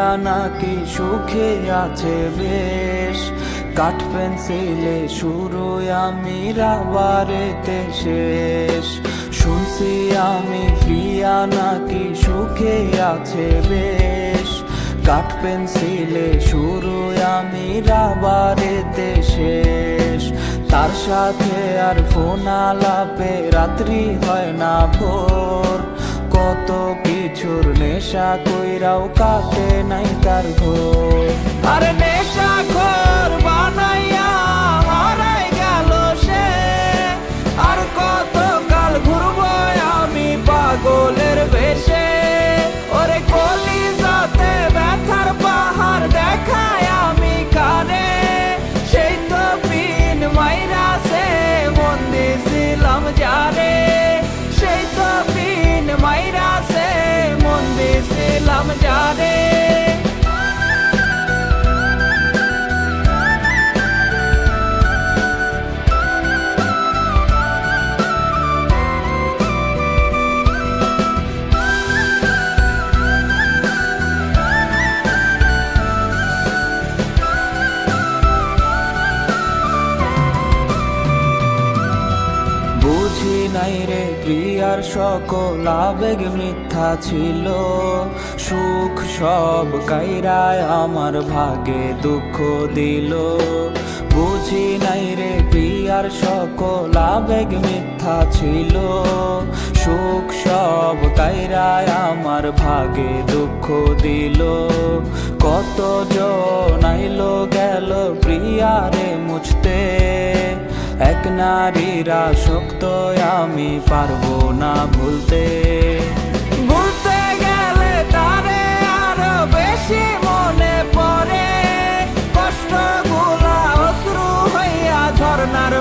প্রিয়া নাকি সুখে আছে বেশ, কাঠ পেন্সিলে শুরু আমি রাবারেতে শেষ। শুনছি আমি প্রিয়া নাকি সুখে আছে বেশ, কাঠ পেন্সিলে শুরু আমি রাবারেতে শেষ। তার সাথে আর ফোন আলাপে রাত্রি হয় না ভোর, কত কিছুর নেশা কইরাও কাটে নাই তার ঘোর। আরে নেশা খোর বানাইয়া হারাই গেল সে, আর কত কাল ঘুরবো আমি পাগলের বেশে। ওরে কলিজাতে ব্যথার পাহাড় দেখায় আমি কানে, সেই তো পিন মাইরাছে মন দিছিলাম জানে, সেই তো পিন মাইরাছে মন দিছিলাম জানে। বুঝি নাই রে প্রিয়ার সকল আবেগ মিথ্যা ছিল, সুখ সব কাইরায় আমার ভাগে দুঃখ দিল। বুঝি নাই রে প্রিয়ার সকল আবেগ মিথ্যা ছিল, সুখ সব কাইরায় আমার ভাগে দুঃখ দিল। কত জন আইলো গেল প্রিয়ারে মুছতে, এক নারীর আসক্ত আমি পারবো না ভুলতে। ভুলতে গেলে তারে আরো বেশি মনে পড়ে, কষ্টগুলা অশ্রু হইয়া ঝরনার